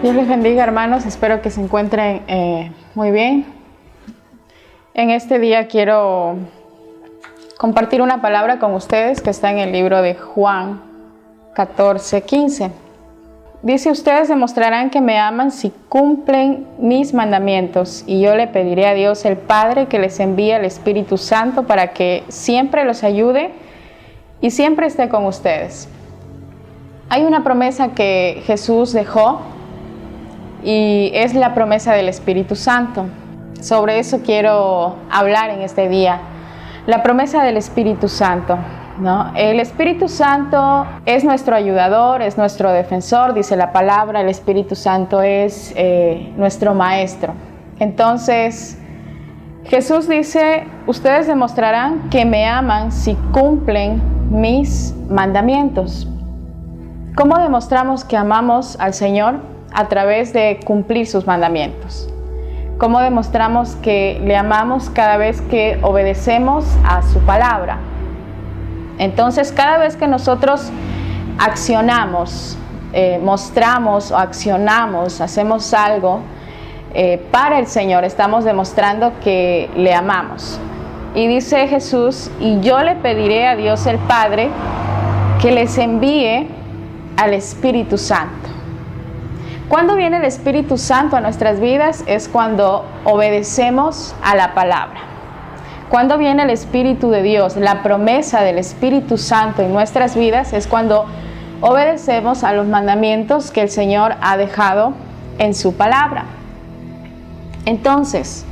Dios les bendiga, hermanos. Espero que se encuentren muy bien. En este día quiero compartir una palabra con ustedes que está en el libro de Juan 14:15. Dice: ustedes demostrarán que me aman si cumplen mis mandamientos, y yo le pediré a Dios el Padre que les envíe el Espíritu Santo para que siempre los ayude y siempre esté con ustedes. Hay una promesa que Jesús dejó y es la promesa del Espíritu Santo. Sobre eso quiero hablar en este día. La promesa del Espíritu Santo, ¿no? El Espíritu Santo es nuestro ayudador, es nuestro defensor, dice la palabra. El Espíritu Santo es nuestro maestro. Entonces, Jesús dice: ustedes demostrarán que me aman si cumplen mis mandamientos. ¿Cómo demostramos que amamos al Señor? A través de cumplir sus mandamientos. ¿Cómo demostramos que le amamos? Cada vez que obedecemos a su palabra. Entonces, cada vez que nosotros accionamos, mostramos o accionamos, hacemos algo para el Señor, estamos demostrando que le amamos. Y dice Jesús: y yo le pediré a Dios el Padre que les envíe al Espíritu Santo. ¿Cuándo viene el Espíritu Santo a nuestras vidas? Es cuando obedecemos a la palabra. ¿Cuándo viene el Espíritu de Dios? La promesa del Espíritu Santo en nuestras vidas es cuando obedecemos a los mandamientos que el Señor ha dejado en su palabra. Entonces,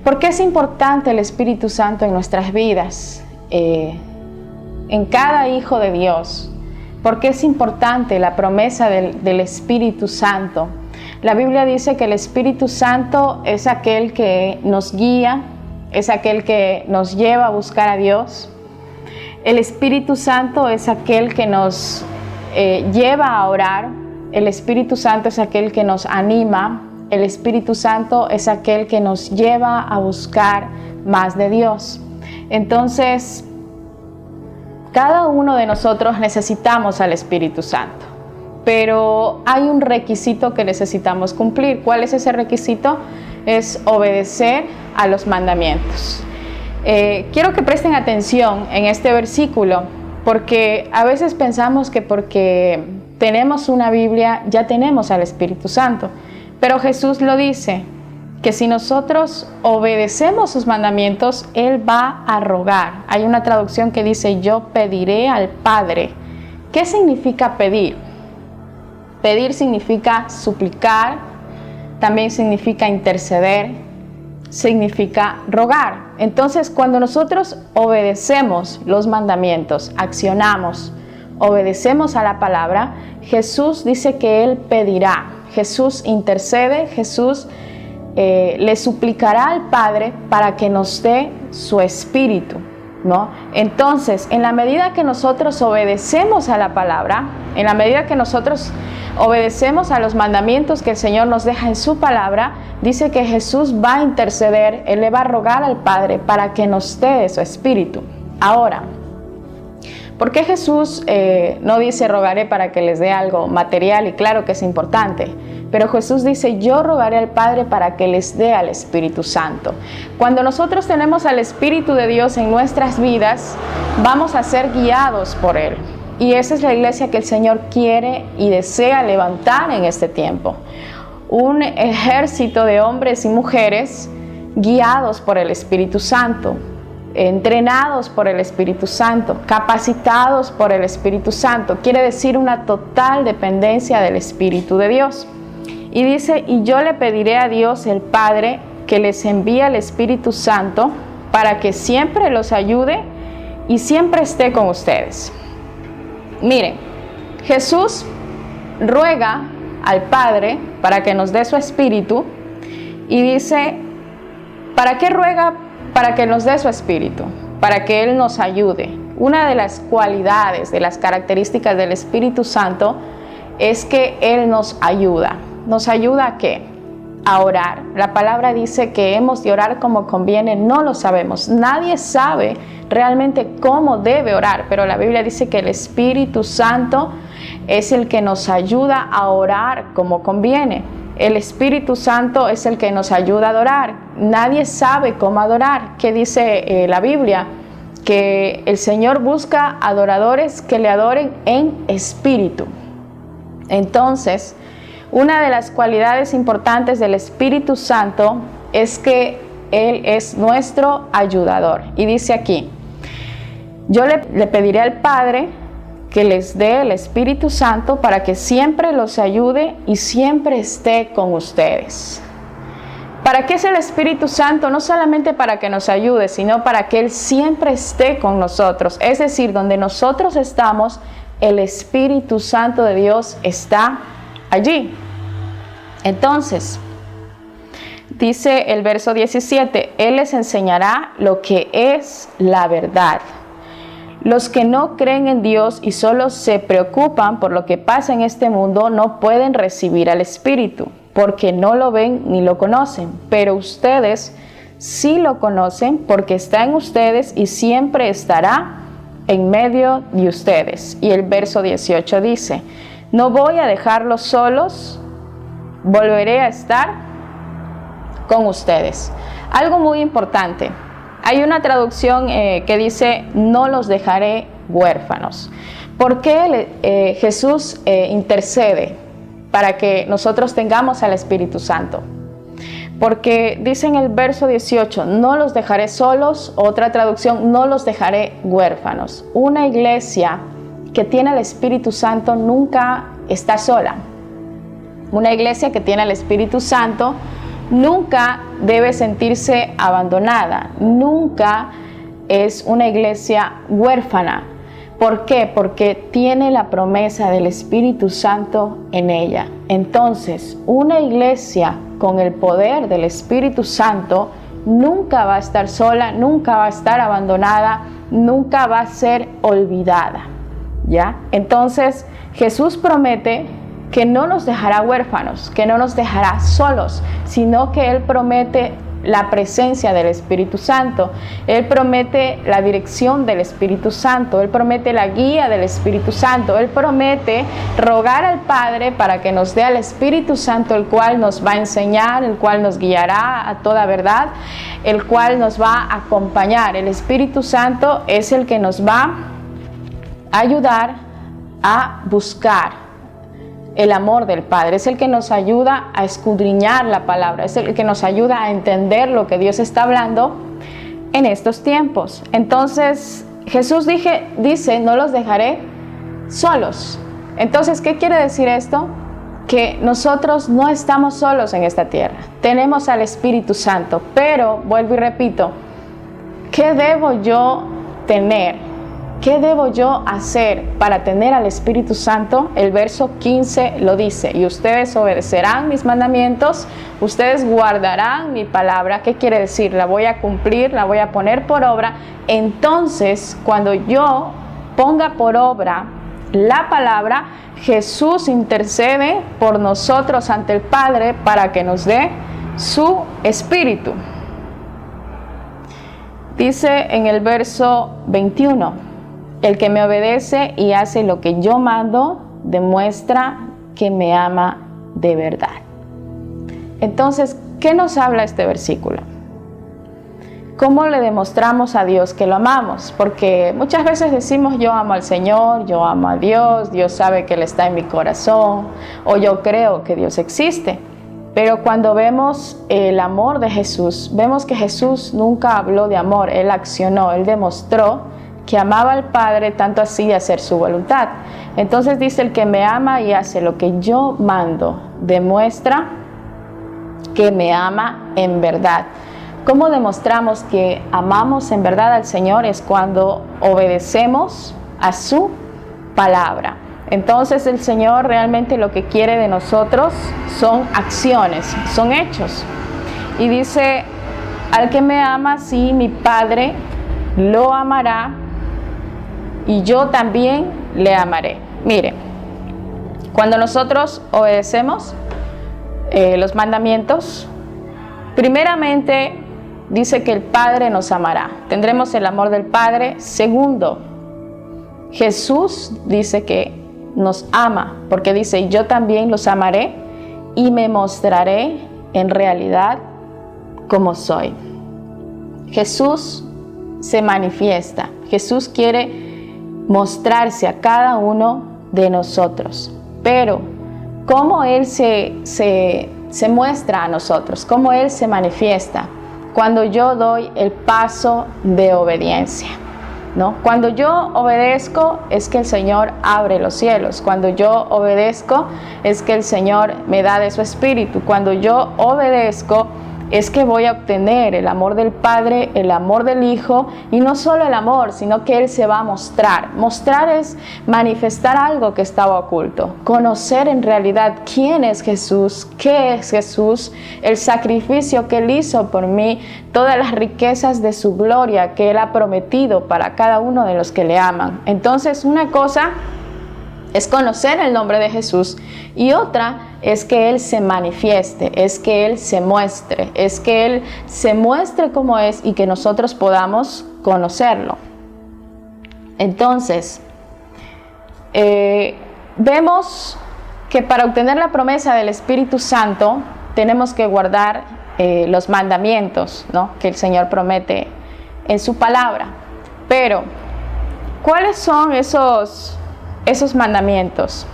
¿por qué es importante el Espíritu Santo en nuestras vidas? En cada hijo de Dios. ¿Por qué es importante la promesa del Espíritu Santo? La Biblia dice que el Espíritu Santo es aquel que nos guía, es aquel que nos lleva a buscar a Dios. El Espíritu Santo es aquel que nos lleva a orar. El Espíritu Santo es aquel que nos anima. El Espíritu Santo es aquel que nos lleva a buscar más de Dios. Entonces, cada uno de nosotros necesitamos al Espíritu Santo, pero hay un requisito que necesitamos cumplir. ¿Cuál es ese requisito? Es obedecer a los mandamientos. Quiero que presten atención en este versículo, porque a veces pensamos que porque tenemos una Biblia ya tenemos al Espíritu Santo, pero Jesús lo dice, que si nosotros obedecemos sus mandamientos, Él va a rogar. Hay una traducción que dice: yo pediré al Padre. ¿Qué significa pedir? Pedir significa suplicar, también significa interceder, significa rogar. Entonces, cuando nosotros obedecemos los mandamientos, accionamos, obedecemos a la palabra, Jesús dice que Él pedirá. Jesús intercede, Jesús le suplicará al Padre para que nos dé su Espíritu, ¿no? Entonces, en la medida que nosotros obedecemos a la palabra, en la medida que nosotros obedecemos a los mandamientos que el Señor nos deja en su palabra, dice que Jesús va a interceder, Él le va a rogar al Padre para que nos dé su Espíritu. Ahora, ¿por qué Jesús no dice rogaré para que les dé algo material? Y claro que es importante, pero Jesús dice: yo rogaré al Padre para que les dé al Espíritu Santo. Cuando nosotros tenemos al Espíritu de Dios en nuestras vidas, vamos a ser guiados por Él. Y esa es la iglesia que el Señor quiere y desea levantar en este tiempo. Un ejército de hombres y mujeres guiados por el Espíritu Santo, entrenados por el Espíritu Santo, capacitados por el Espíritu Santo. Quiere decir una total dependencia del Espíritu de Dios. Y dice: y yo le pediré a Dios el Padre que les envíe el Espíritu Santo para que siempre los ayude y siempre esté con ustedes. Miren, Jesús ruega al Padre para que nos dé su Espíritu y dice: ¿para qué ruega? Para que nos dé su Espíritu, para que Él nos ayude. Una de las cualidades, de las características del Espíritu Santo es que Él nos ayuda. ¿Nos ayuda a qué? A orar. La palabra dice que hemos de orar como conviene, no lo sabemos. Nadie sabe realmente cómo debe orar, pero la Biblia dice que el Espíritu Santo es el que nos ayuda a orar como conviene. El Espíritu Santo es el que nos ayuda a adorar. Nadie sabe cómo adorar. ¿Qué dice la Biblia? Que el Señor busca adoradores que le adoren en espíritu. Entonces, una de las cualidades importantes del Espíritu Santo es que Él es nuestro ayudador. Y dice aquí, yo le pediré al Padre que les dé el Espíritu Santo para que siempre los ayude y siempre esté con ustedes. ¿Para qué es el Espíritu Santo? No solamente para que nos ayude, sino para que Él siempre esté con nosotros. Es decir, donde nosotros estamos, el Espíritu Santo de Dios está allí. Entonces, dice el verso 17, Él les enseñará lo que es la verdad. Los que no creen en Dios y solo se preocupan por lo que pasa en este mundo no pueden recibir al Espíritu, porque no lo ven ni lo conocen. Pero ustedes sí lo conocen porque está en ustedes y siempre estará en medio de ustedes. Y el verso 18 dice, no voy a dejarlos solos, volveré a estar con ustedes. Algo muy importante. Hay una traducción que dice, no los dejaré huérfanos. ¿Por qué Jesús intercede para que nosotros tengamos al Espíritu Santo? Porque dice en el verso 18, no los dejaré solos. Otra traducción, no los dejaré huérfanos. Una iglesia que tiene el Espíritu Santo nunca está sola. Una iglesia que tiene el Espíritu Santo nunca debe sentirse abandonada, nunca es una iglesia huérfana. ¿Por qué? Porque tiene la promesa del Espíritu Santo en ella. Entonces, una iglesia con el poder del Espíritu Santo nunca va a estar sola, nunca va a estar abandonada, nunca va a ser olvidada, ¿ya? Entonces, Jesús promete que no nos dejará huérfanos, que no nos dejará solos, sino que Él promete la presencia del Espíritu Santo. Él promete la dirección del Espíritu Santo. Él promete la guía del Espíritu Santo. Él promete rogar al Padre para que nos dé al Espíritu Santo, el cual nos va a enseñar, el cual nos guiará a toda verdad, el cual nos va a acompañar. El Espíritu Santo es el que nos va a ayudar a buscar el amor del Padre, es el que nos ayuda a escudriñar la palabra, es el que nos ayuda a entender lo que Dios está hablando en estos tiempos. Entonces Jesús dice, no los dejaré solos. Entonces, ¿qué quiere decir esto? Que nosotros no estamos solos en esta tierra, tenemos al Espíritu Santo, pero vuelvo y repito, ¿qué debo yo tener? ¿Qué debo yo hacer para tener al Espíritu Santo? El verso 15 lo dice, y ustedes obedecerán mis mandamientos, ustedes guardarán mi palabra. ¿Qué quiere decir? La voy a cumplir, la voy a poner por obra. Entonces, cuando yo ponga por obra la palabra, Jesús intercede por nosotros ante el Padre para que nos dé su Espíritu. Dice en el verso 21, el que me obedece y hace lo que yo mando, demuestra que me ama de verdad. Entonces, ¿qué nos habla este versículo? ¿Cómo le demostramos a Dios que lo amamos? Porque muchas veces decimos, yo amo al Señor, yo amo a Dios, Dios sabe que Él está en mi corazón, o yo creo que Dios existe. Pero cuando vemos el amor de Jesús, vemos que Jesús nunca habló de amor, Él accionó, Él demostró que amaba al Padre, tanto así de hacer su voluntad. Entonces dice, el que me ama y hace lo que yo mando, demuestra que me ama en verdad. ¿Cómo demostramos que amamos en verdad al Señor? Es cuando obedecemos a su palabra. Entonces el Señor realmente lo que quiere de nosotros son acciones, son hechos. Y dice, al que me ama, sí, mi Padre lo amará, y yo también le amaré. Mire, cuando nosotros obedecemos los mandamientos, primeramente dice que el Padre nos amará. Tendremos el amor del Padre. Segundo, Jesús dice que nos ama, porque dice, yo también los amaré y me mostraré en realidad como soy. Jesús se manifiesta, Jesús quiere mostrarse a cada uno de nosotros, pero ¿cómo Él se muestra a nosotros? ¿Cómo Él se manifiesta? Cuando yo doy el paso de obediencia, ¿no? Cuando yo obedezco es que el Señor abre los cielos. Cuando yo obedezco es que el Señor me da de su espíritu. Cuando yo obedezco es que voy a obtener el amor del Padre, el amor del Hijo, y no solo el amor, sino que Él se va a mostrar. Mostrar es manifestar algo que estaba oculto, conocer en realidad quién es Jesús, qué es Jesús, el sacrificio que Él hizo por mí, todas las riquezas de su gloria que Él ha prometido para cada uno de los que le aman. Entonces, una cosa es conocer el nombre de Jesús y otra es que Él se manifieste, es que Él se muestre, es que Él se muestre como es y que nosotros podamos conocerlo. Entonces, vemos que para obtener la promesa del Espíritu Santo tenemos que guardar los mandamientos, ¿no?, que el Señor promete en su palabra. Pero, ¿cuáles son esos mandamientos?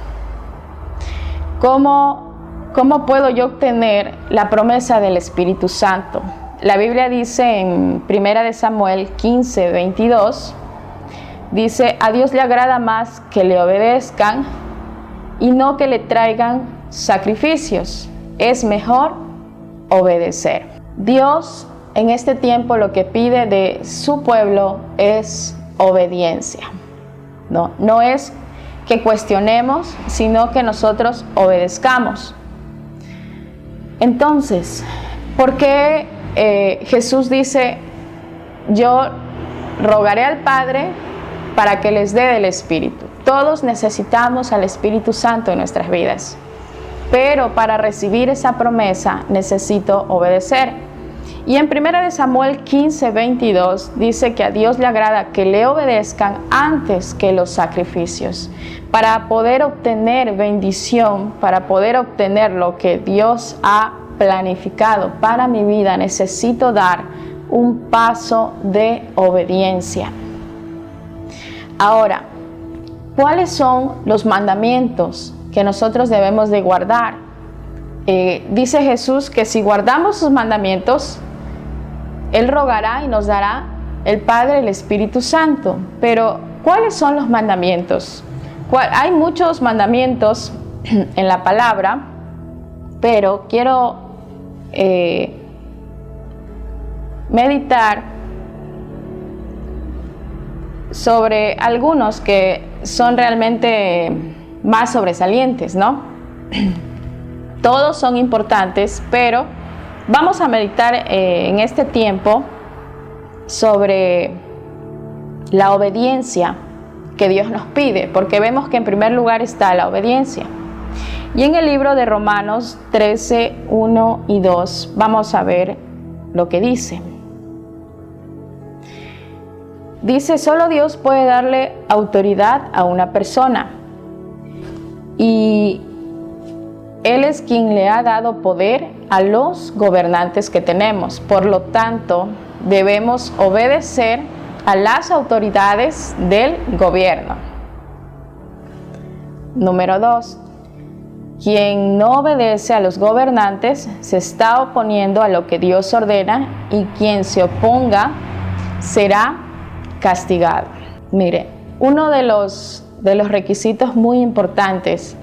¿Cómo puedo yo obtener la promesa del Espíritu Santo? La Biblia dice en 1 Samuel 15, 22, dice, a Dios le agrada más que le obedezcan y no que le traigan sacrificios. Es mejor obedecer. Dios en este tiempo lo que pide de su pueblo es obediencia. No es que cuestionemos, sino que nosotros obedezcamos. Entonces, ¿por qué Jesús dice, yo rogaré al Padre para que les dé del Espíritu? Todos necesitamos al Espíritu Santo en nuestras vidas, pero para recibir esa promesa necesito obedecer. Y en 1 Samuel 15, 22 dice que a Dios le agrada que le obedezcan antes que los sacrificios. Para poder obtener bendición, para poder obtener lo que Dios ha planificado para mi vida, necesito dar un paso de obediencia. Ahora, ¿cuáles son los mandamientos que nosotros debemos de guardar? Dice Jesús que si guardamos sus mandamientos, Él rogará y nos dará el Padre, el Espíritu Santo. Pero, ¿cuáles son los mandamientos? Hay muchos mandamientos en la palabra, pero quiero meditar sobre algunos que son realmente más sobresalientes, ¿no? Todos son importantes, pero vamos a meditar en este tiempo sobre la obediencia que Dios nos pide, porque vemos que en primer lugar está la obediencia. Y en el libro de Romanos 13, 1 y 2 vamos a ver lo que dice. Dice, solo Dios puede darle autoridad a una persona y Él es quien le ha dado poder a los gobernantes que tenemos. Por lo tanto, debemos obedecer a las autoridades del gobierno. Número 2. Quien no obedece a los gobernantes se está oponiendo a lo que Dios ordena y quien se oponga será castigado. Mire, uno de los requisitos muy importantes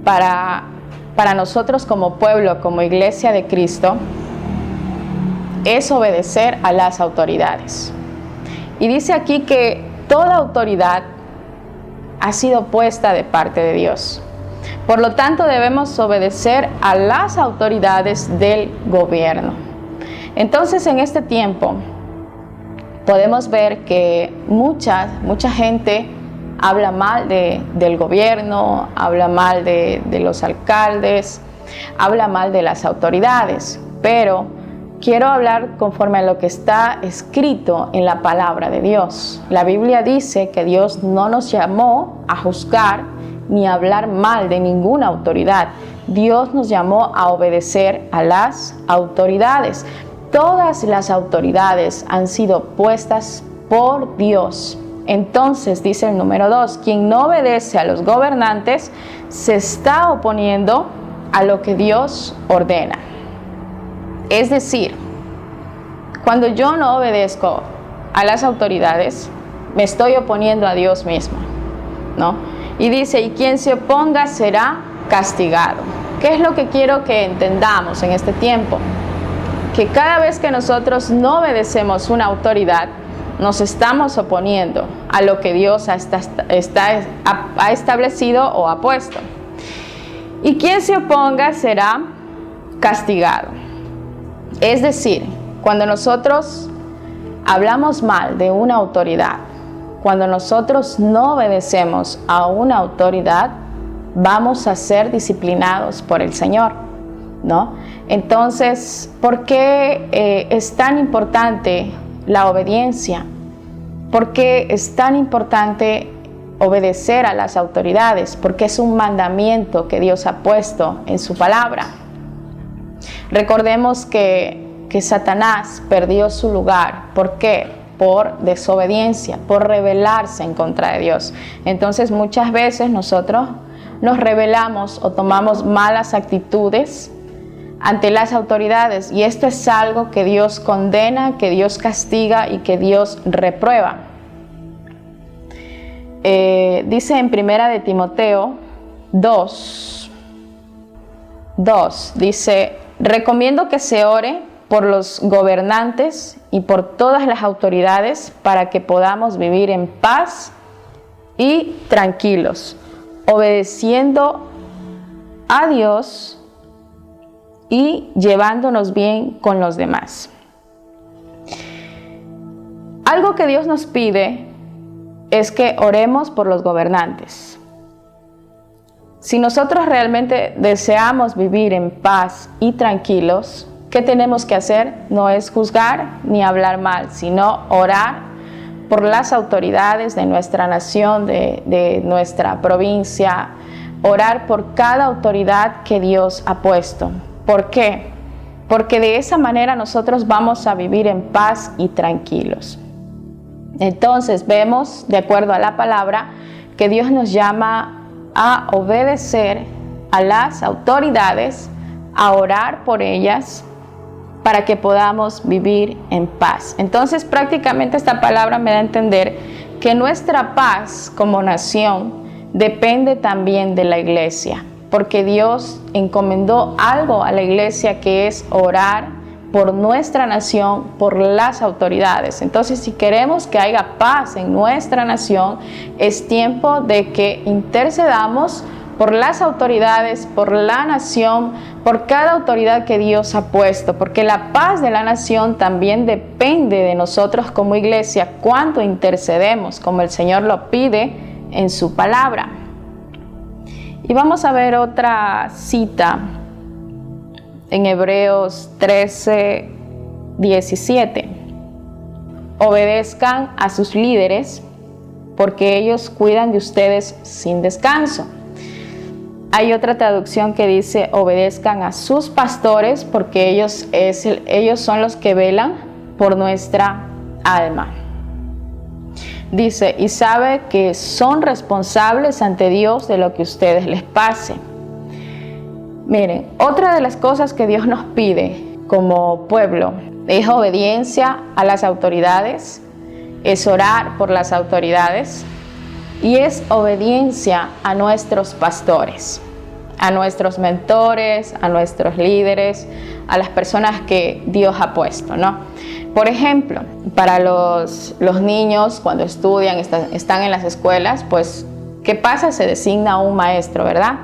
para nosotros como pueblo, como iglesia de Cristo, es obedecer a las autoridades. Y dice aquí que toda autoridad ha sido puesta de parte de Dios. Por lo tanto, debemos obedecer a las autoridades del gobierno. Entonces, en este tiempo, podemos ver que mucha gente habla mal del gobierno, habla mal de los alcaldes, habla mal de las autoridades, pero quiero hablar conforme a lo que está escrito en la palabra de Dios. La Biblia dice que Dios no nos llamó a juzgar, ni hablar mal de ninguna autoridad. Dios nos llamó a obedecer a las autoridades. Todas las autoridades han sido puestas por Dios. Entonces, dice el número 2, quien no obedece a los gobernantes se está oponiendo a lo que Dios ordena. Es decir, cuando yo no obedezco a las autoridades, me estoy oponiendo a Dios mismo, ¿no? Y dice, y quien se oponga será castigado. ¿Qué es lo que quiero que entendamos en este tiempo? Que cada vez que nosotros no obedecemos una autoridad, nos estamos oponiendo a lo que Dios ha establecido o ha puesto. Y quien se oponga será castigado. Es decir, cuando nosotros hablamos mal de una autoridad, cuando nosotros no obedecemos a una autoridad, vamos a ser disciplinados por el Señor, ¿no? Entonces, ¿por qué es tan importante la obediencia? ¿Por qué es tan importante obedecer a las autoridades? Porque es un mandamiento que Dios ha puesto en su palabra. Recordemos que Satanás perdió su lugar. ¿Por qué? Por desobediencia, por rebelarse en contra de Dios. Entonces muchas veces nosotros nos rebelamos o tomamos malas actitudes ante las autoridades, y esto es algo que Dios condena, que Dios castiga y que Dios reprueba. Dice en 1 de Timoteo 2, dice, recomiendo que se ore por los gobernantes y por todas las autoridades para que podamos vivir en paz y tranquilos, obedeciendo a Dios y llevándonos bien con los demás. Algo que Dios nos pide es que oremos por los gobernantes. Si nosotros realmente deseamos vivir en paz y tranquilos, ¿qué tenemos que hacer? No es juzgar ni hablar mal, sino orar por las autoridades de nuestra nación, de nuestra provincia, orar por cada autoridad que Dios ha puesto. ¿Por qué? Porque de esa manera nosotros vamos a vivir en paz y tranquilos. Entonces vemos, de acuerdo a la palabra, que Dios nos llama a obedecer a las autoridades, a orar por ellas, para que podamos vivir en paz. Entonces prácticamente esta palabra me da a entender que nuestra paz como nación depende también de la iglesia, porque Dios encomendó algo a la iglesia, que es orar por nuestra nación, por las autoridades. Entonces, si queremos que haya paz en nuestra nación, es tiempo de que intercedamos por las autoridades, por la nación, por cada autoridad que Dios ha puesto, porque la paz de la nación también depende de nosotros como iglesia, cuánto intercedemos, como el Señor lo pide en su palabra. Y vamos a ver otra cita en Hebreos 13, 17. Obedezcan a sus líderes, porque ellos cuidan de ustedes sin descanso. Hay otra traducción que dice, obedezcan a sus pastores, porque ellos son los que velan por nuestra alma. Dice, y sabe que son responsables ante Dios de lo que a ustedes les pase. Miren, otra de las cosas que Dios nos pide como pueblo es obediencia a las autoridades, es orar por las autoridades y es obediencia a nuestros pastores, a nuestros mentores, a nuestros líderes, a las personas que Dios ha puesto, ¿no? Por ejemplo, para los niños cuando estudian, están en las escuelas, pues, ¿qué pasa? Se designa un maestro, ¿verdad?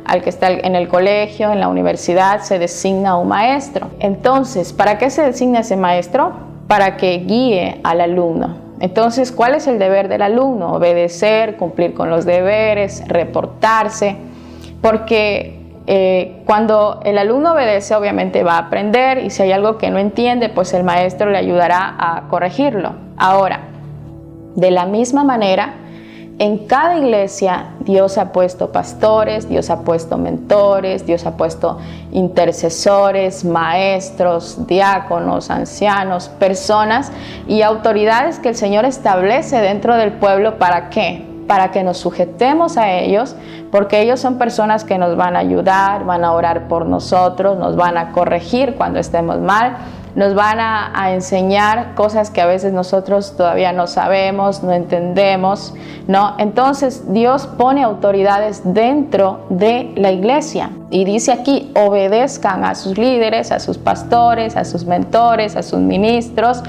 Al que está en el colegio, en la universidad, se designa un maestro. Entonces, ¿para qué se designa ese maestro? Para que guíe al alumno. Entonces, ¿cuál es el deber del alumno? Obedecer, cumplir con los deberes, reportarse, porque cuando el alumno obedece, obviamente va a aprender, y si hay algo que no entiende, pues el maestro le ayudará a corregirlo. Ahora, de la misma manera, en cada iglesia Dios ha puesto pastores, Dios ha puesto mentores, Dios ha puesto intercesores, maestros, diáconos, ancianos, personas y autoridades que el Señor establece dentro del pueblo. ¿Para qué? Para que nos sujetemos a ellos, porque ellos son personas que nos van a ayudar, van a orar por nosotros, nos van a corregir cuando estemos mal, nos van a enseñar cosas que a veces nosotros todavía no sabemos, no entendemos, ¿no? Entonces Dios pone autoridades dentro de la iglesia y dice aquí: obedezcan a sus líderes, a sus pastores, a sus mentores, a sus ministros.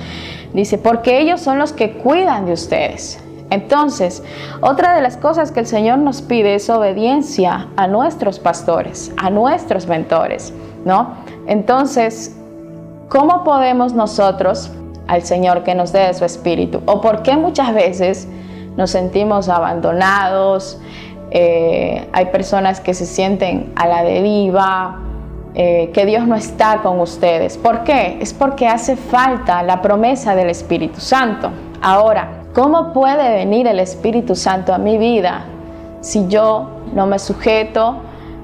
Dice, porque ellos son los que cuidan de ustedes. Entonces, otra de las cosas que el Señor nos pide es obediencia a nuestros pastores, a nuestros mentores, ¿no? Entonces, ¿cómo podemos nosotros al Señor que nos dé de su Espíritu? ¿O por qué muchas veces nos sentimos abandonados? Hay personas que se sienten a la deriva, que Dios no está con ustedes. ¿Por qué? Es porque hace falta la promesa del Espíritu Santo. Ahora, ¿cómo puede venir el Espíritu Santo a mi vida si yo no me sujeto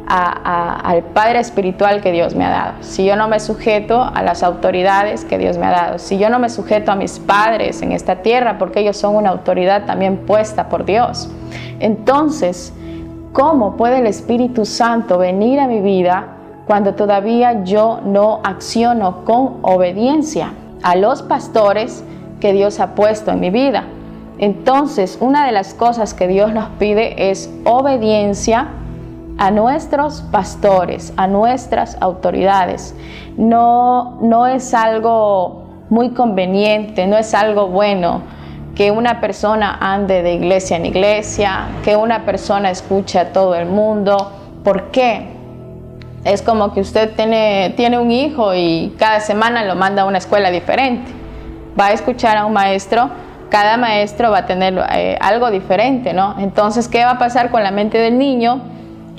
al Padre espiritual que Dios me ha dado? Si yo no me sujeto a las autoridades que Dios me ha dado, si yo no me sujeto a mis padres en esta tierra, porque ellos son una autoridad también puesta por Dios. Entonces, ¿cómo puede el Espíritu Santo venir a mi vida cuando todavía yo no acciono con obediencia a los pastores que Dios ha puesto en mi vida? Entonces, una de las cosas que Dios nos pide es obediencia a nuestros pastores, a nuestras autoridades. No es algo muy conveniente, no es algo bueno que una persona ande de iglesia en iglesia, que una persona escuche a todo el mundo. ¿Por qué? Es como que usted tiene un hijo y cada semana lo manda a una escuela diferente. Va a escuchar a un maestro, cada maestro va a tener algo diferente, ¿no? Entonces, ¿qué va a pasar con la mente del niño?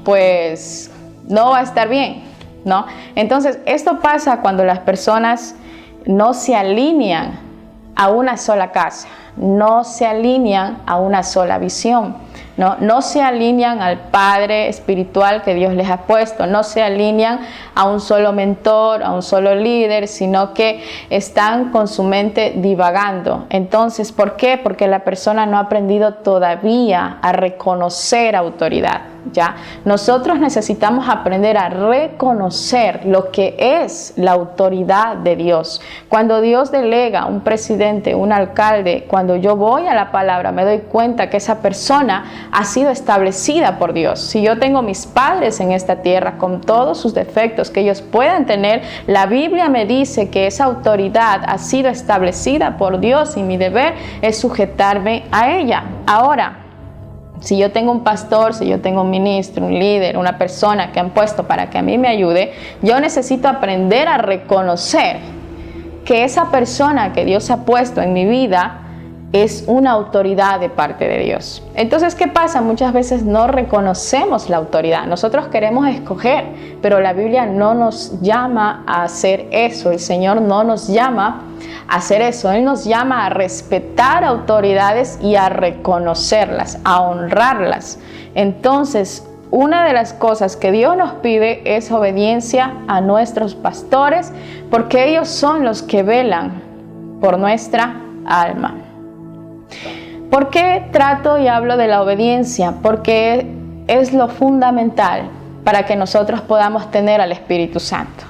Pues no va a estar bien, ¿no? Entonces, esto pasa cuando las personas no se alinean a una sola casa, no se alinean a una sola visión, no se alinean al Padre espiritual que Dios les ha puesto, no se alinean a un solo mentor, a un solo líder, sino que están con su mente divagando. Entonces, ¿por qué? Porque la persona no ha aprendido todavía a reconocer autoridad. ¿Ya? Nosotros necesitamos aprender a reconocer lo que es la autoridad de Dios. Cuando Dios delega un presidente, un alcalde, cuando yo voy a la palabra me doy cuenta que esa persona ha sido establecida por Dios. Si yo tengo mis padres en esta tierra con todos sus defectos que ellos puedan tener, la Biblia me dice que esa autoridad ha sido establecida por Dios y mi deber es sujetarme a ella. Ahora, si yo tengo un pastor, si yo tengo un ministro, un líder, una persona que han puesto para que a mí me ayude, yo necesito aprender a reconocer que esa persona que Dios ha puesto en mi vida es una autoridad de parte de Dios. Entonces, ¿qué pasa? Muchas veces no reconocemos la autoridad. Nosotros queremos escoger, pero la Biblia no nos llama a hacer eso. El Señor no nos llama a hacer eso. Él nos llama a respetar autoridades y a reconocerlas, a honrarlas. Entonces, una de las cosas que Dios nos pide es obediencia a nuestros pastores, porque ellos son los que velan por nuestra alma. ¿Por qué trato y hablo de la obediencia? Porque es lo fundamental para que nosotros podamos tener al Espíritu Santo.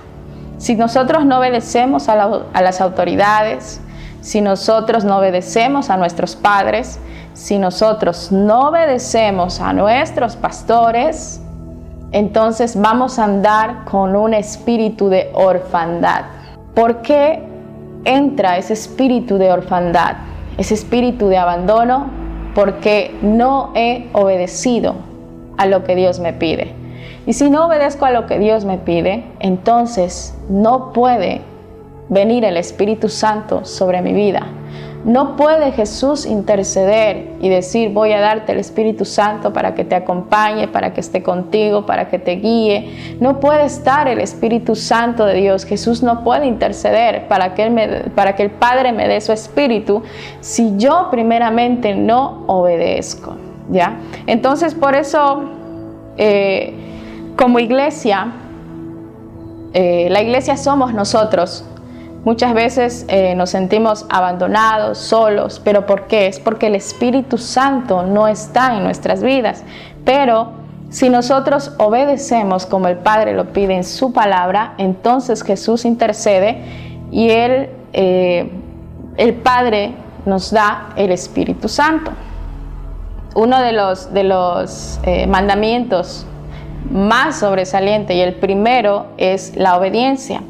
Si nosotros no obedecemos a las autoridades, si nosotros no obedecemos a nuestros padres, si nosotros no obedecemos a nuestros pastores, entonces vamos a andar con un espíritu de orfandad. ¿Por qué entra ese espíritu de orfandad? Ese espíritu de abandono, porque no he obedecido a lo que Dios me pide. Y si no obedezco a lo que Dios me pide, entonces no puede venir el Espíritu Santo sobre mi vida. No puede Jesús interceder y decir: voy a darte el Espíritu Santo para que te acompañe, para que esté contigo, para que te guíe. No puede estar el Espíritu Santo de Dios. Jesús no puede interceder para que el Padre me dé su Espíritu si yo primeramente no obedezco. ¿ya? Entonces, por eso, como iglesia, la iglesia somos nosotros. Muchas veces nos sentimos abandonados, solos, ¿pero por qué? Es porque el Espíritu Santo no está en nuestras vidas. Pero si nosotros obedecemos como el Padre lo pide en su palabra, entonces Jesús intercede y el Padre nos da el Espíritu Santo. Uno de los mandamientos más sobresaliente y el primero es la obediencia.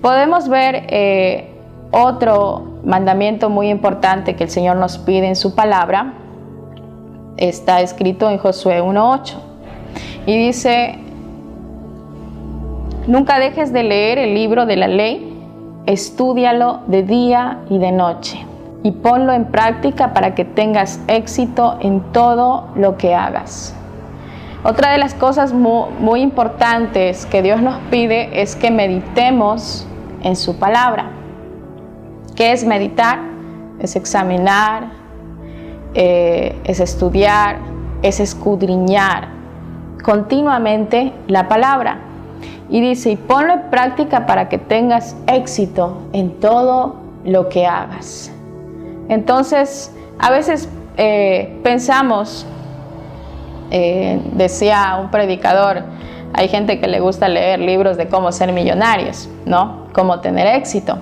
Podemos ver otro mandamiento muy importante que el Señor nos pide en su palabra. Está escrito en Josué 1:8 y dice: nunca dejes de leer el libro de la ley, estúdialo de día y de noche y ponlo en práctica para que tengas éxito en todo lo que hagas. Otra de las cosas muy importantes que Dios nos pide es que meditemos en su palabra. ¿Qué es meditar? Es examinar, es estudiar, es escudriñar continuamente la palabra. Y dice, y ponlo en práctica para que tengas éxito en todo lo que hagas. Entonces, a veces pensamos, decía un predicador, hay gente que le gusta leer libros de cómo ser millonarios, ¿no? Cómo tener éxito.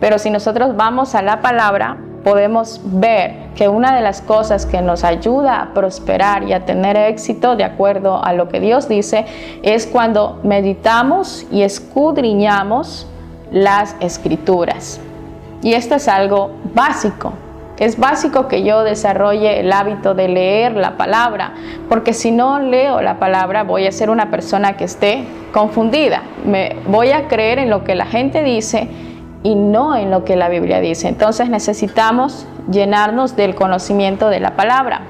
Pero si nosotros vamos a la palabra, podemos ver que una de las cosas que nos ayuda a prosperar y a tener éxito de acuerdo a lo que Dios dice es cuando meditamos y escudriñamos las Escrituras. Y esto es algo básico. Es básico que yo desarrolle el hábito de leer la palabra, porque si no leo la palabra voy a ser una persona que esté confundida. Me voy a creer en lo que la gente dice y no en lo que la Biblia dice. Entonces necesitamos llenarnos del conocimiento de la palabra.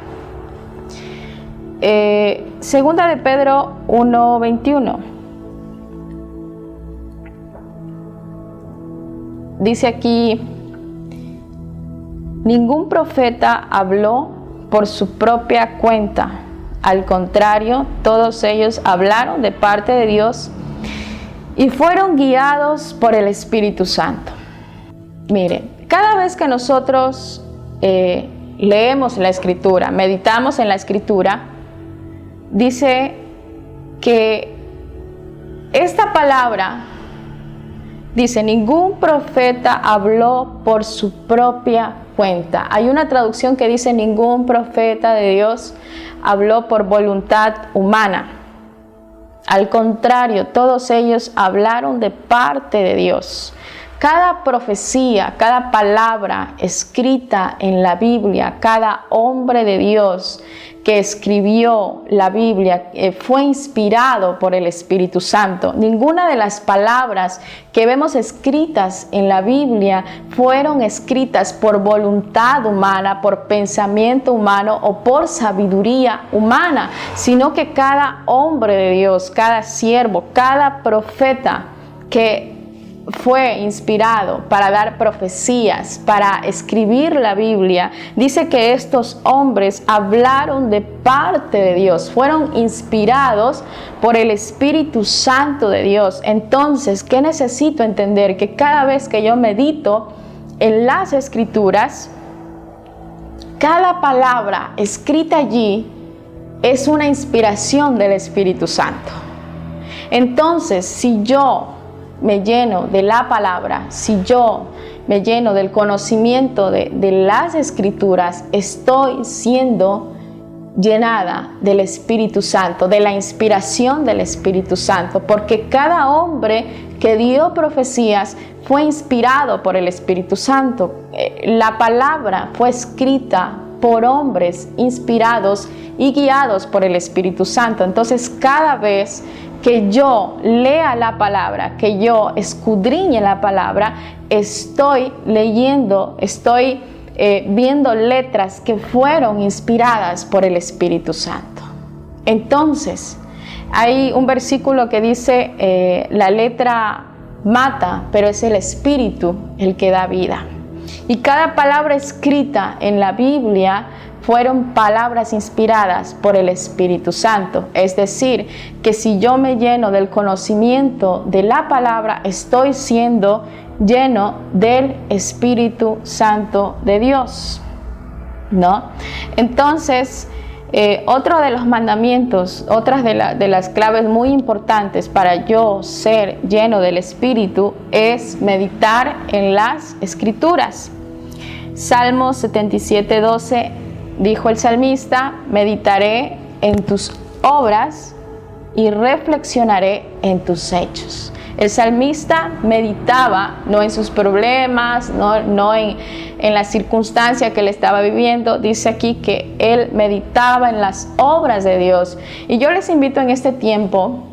Segunda de Pedro 1:21. Dice aquí: ningún profeta habló por su propia cuenta. Al contrario, todos ellos hablaron de parte de Dios y fueron guiados por el Espíritu Santo. Mire, cada vez que nosotros leemos la Escritura, meditamos en la Escritura, dice que esta palabra dice, ningún profeta habló por su propia cuenta. Hay una traducción que dice, ningún profeta de Dios habló por voluntad humana. Al contrario, todos ellos hablaron de parte de Dios. Cada profecía, cada palabra escrita en la Biblia, cada hombre de Dios que escribió la Biblia fue inspirado por el Espíritu Santo. Ninguna de las palabras que vemos escritas en la Biblia fueron escritas por voluntad humana, por pensamiento humano o por sabiduría humana, sino que cada hombre de Dios, cada siervo, cada profeta que fue inspirado para dar profecías, para escribir la Biblia, dice que estos hombres hablaron de parte de Dios, fueron inspirados por el Espíritu Santo de Dios. Entonces, ¿qué necesito entender? Que cada vez que yo medito en las Escrituras, cada palabra escrita allí es una inspiración del Espíritu Santo. Entonces, si yo me lleno de la palabra, si yo me lleno del conocimiento de las Escrituras, estoy siendo llenada del Espíritu Santo, de la inspiración del Espíritu Santo, porque cada hombre que dio profecías fue inspirado por el Espíritu Santo. La palabra fue escrita por hombres inspirados y guiados por el Espíritu Santo. Entonces, cada vez que yo lea la palabra, que yo escudriñe la palabra, estoy leyendo, estoy viendo letras que fueron inspiradas por el Espíritu Santo. Entonces, hay un versículo que dice, la letra mata, pero es el Espíritu el que da vida. Y cada palabra escrita en la Biblia fueron palabras inspiradas por el Espíritu Santo. Es decir, que si yo me lleno del conocimiento de la palabra, estoy siendo lleno del Espíritu Santo de Dios, ¿no? Entonces, otro de los mandamientos, otras de las claves muy importantes para yo ser lleno del Espíritu es meditar en las Escrituras. Salmo 77:12 dijo el salmista: meditaré en tus obras y reflexionaré en tus hechos. El salmista meditaba no en sus problemas, no en la circunstancia que él estaba viviendo. Dice aquí que él meditaba en las obras de Dios. Y yo les invito en este tiempo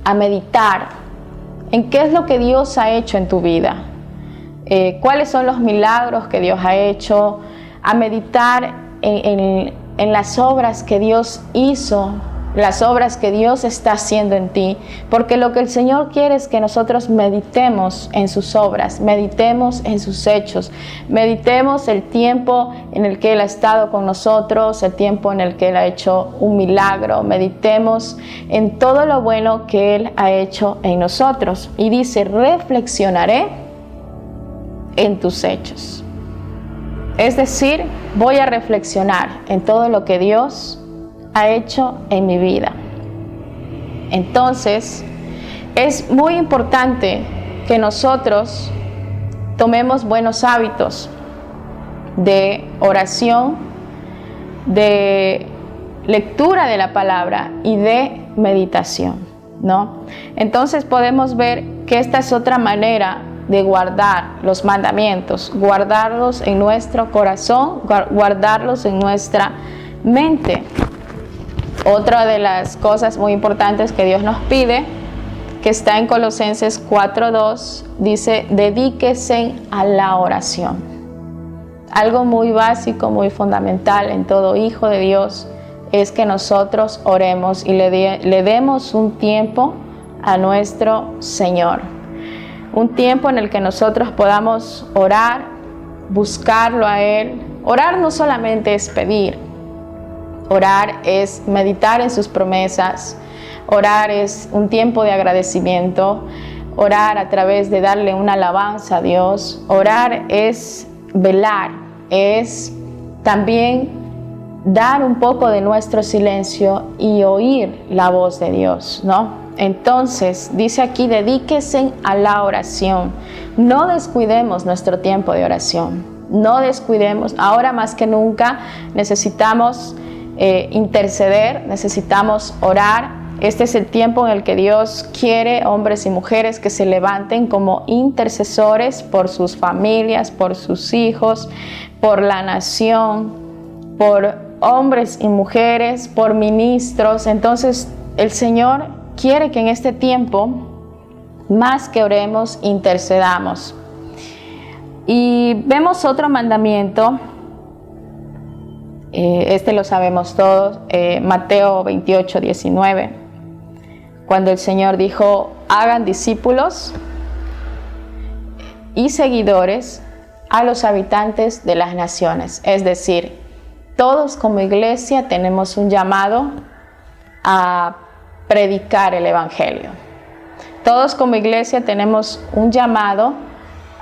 a meditar en qué es lo que Dios ha hecho en tu vida, cuáles son los milagros que Dios ha hecho, a meditar en las obras que Dios hizo, las obras que Dios está haciendo en ti, porque lo que el Señor quiere es que nosotros meditemos en sus obras, meditemos en sus hechos, meditemos el tiempo en el que Él ha estado con nosotros, el tiempo en el que Él ha hecho un milagro, meditemos en todo lo bueno que Él ha hecho en nosotros. Y dice: reflexionaré en tus hechos. Es decir, voy a reflexionar en todo lo que Dios ha hecho en mi vida. Entonces, es muy importante que nosotros tomemos buenos hábitos de oración, de lectura de la palabra y de meditación, ¿no? Entonces podemos ver que esta es otra manera de guardar los mandamientos, guardarlos en nuestro corazón, guardarlos en nuestra mente. Otra de las cosas muy importantes que Dios nos pide, que está en Colosenses 4:2, dice: dedíquese a la oración. Algo muy básico, muy fundamental en todo hijo de Dios es que nosotros oremos y le demos un tiempo a nuestro Señor. Un tiempo en el que nosotros podamos orar, buscarlo a Él. Orar no solamente es pedir. Orar es meditar en sus promesas. Orar es un tiempo de agradecimiento. Orar a través de darle una alabanza a Dios. Orar es velar, es también dar un poco de nuestro silencio y oír la voz de Dios, ¿no? Entonces, dice aquí: dedíquese a la oración. No descuidemos nuestro tiempo de oración. No descuidemos. Ahora más que nunca necesitamos interceder, necesitamos orar. Este es el tiempo en el que Dios quiere hombres y mujeres que se levanten como intercesores por sus familias, por sus hijos, por la nación, por hombres y mujeres, por ministros. Entonces el Señor quiere que en este tiempo, más que oremos, intercedamos. Y vemos otro mandamiento. Este lo sabemos todos, Mateo 28:19, cuando el Señor dijo: hagan discípulos y seguidores a los habitantes de las naciones. Es decir, todos como iglesia tenemos un llamado a predicar el Evangelio. Todos como iglesia tenemos un llamado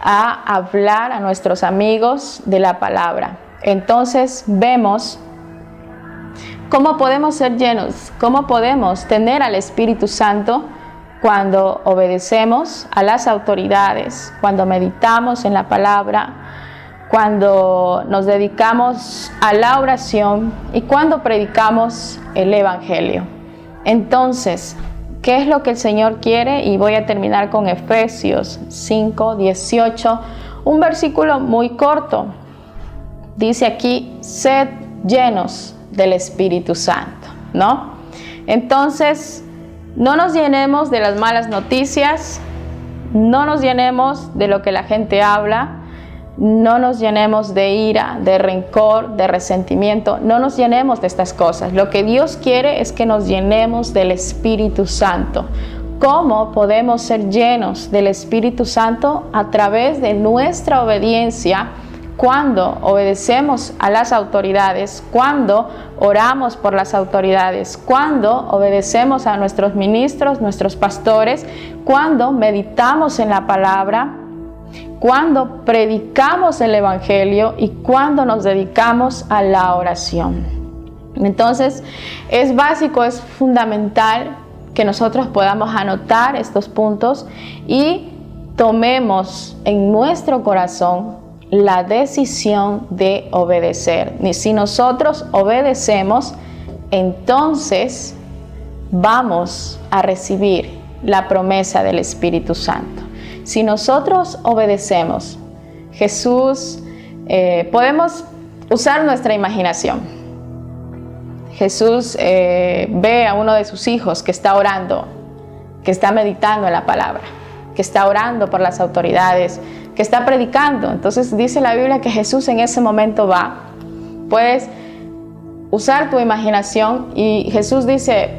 a hablar a nuestros amigos de la palabra. Entonces vemos cómo podemos ser llenos, cómo podemos tener al Espíritu Santo cuando obedecemos a las autoridades, cuando meditamos en la palabra, cuando nos dedicamos a la oración y cuando predicamos el Evangelio. Entonces, ¿qué es lo que el Señor quiere? Y voy a terminar con Efesios 5:18, un versículo muy corto. Dice aquí: sed llenos del Espíritu Santo, ¿no? Entonces, no nos llenemos de las malas noticias, no nos llenemos de lo que la gente habla, no nos llenemos de ira, de rencor, de resentimiento, no nos llenemos de estas cosas. Lo que Dios quiere es que nos llenemos del Espíritu Santo. ¿Cómo podemos ser llenos del Espíritu Santo? A través de nuestra obediencia cuando obedecemos a las autoridades, cuando oramos por las autoridades, cuando obedecemos a nuestros ministros, nuestros pastores, cuando meditamos en la palabra, cuando predicamos el Evangelio y cuando nos dedicamos a la oración. Entonces, es básico, es fundamental que nosotros podamos anotar estos puntos y tomemos en nuestro corazón la decisión de obedecer. Y si nosotros obedecemos, entonces vamos a recibir la promesa del Espíritu Santo. Si nosotros obedecemos, Jesús, podemos usar nuestra imaginación. Jesús ve a uno de sus hijos que está orando, que está meditando en la palabra, que está orando por las autoridades, que está predicando. Entonces dice la Biblia que Jesús en ese momento va. Puedes usar tu imaginación y Jesús dice,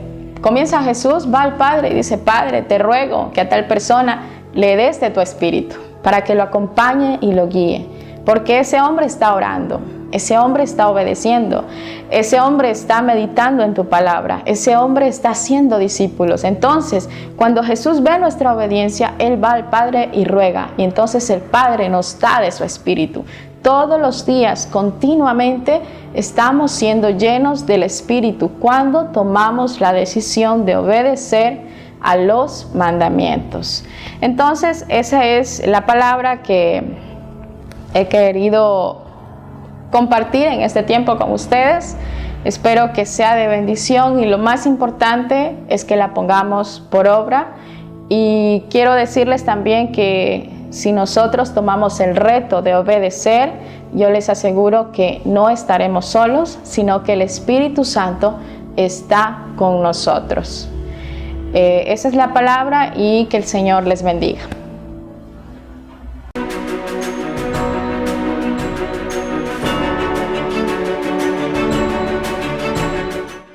comienza Jesús, va al Padre y dice, Padre, te ruego que a tal persona le des de tu espíritu para que lo acompañe y lo guíe. Porque ese hombre está orando, ese hombre está obedeciendo, ese hombre está meditando en tu palabra, ese hombre está haciendo discípulos. Entonces, cuando Jesús ve nuestra obediencia, Él va al Padre y ruega. Y entonces el Padre nos da de su Espíritu. Todos los días, continuamente, estamos siendo llenos del Espíritu cuando tomamos la decisión de obedecer a los mandamientos. Entonces, esa es la palabra que he querido compartir en este tiempo con ustedes. Espero que sea de bendición y lo más importante es que la pongamos por obra. Y quiero decirles también que si nosotros tomamos el reto de obedecer, yo les aseguro que no estaremos solos, sino que el Espíritu Santo está con nosotros. Esa es la palabra y que el Señor les bendiga.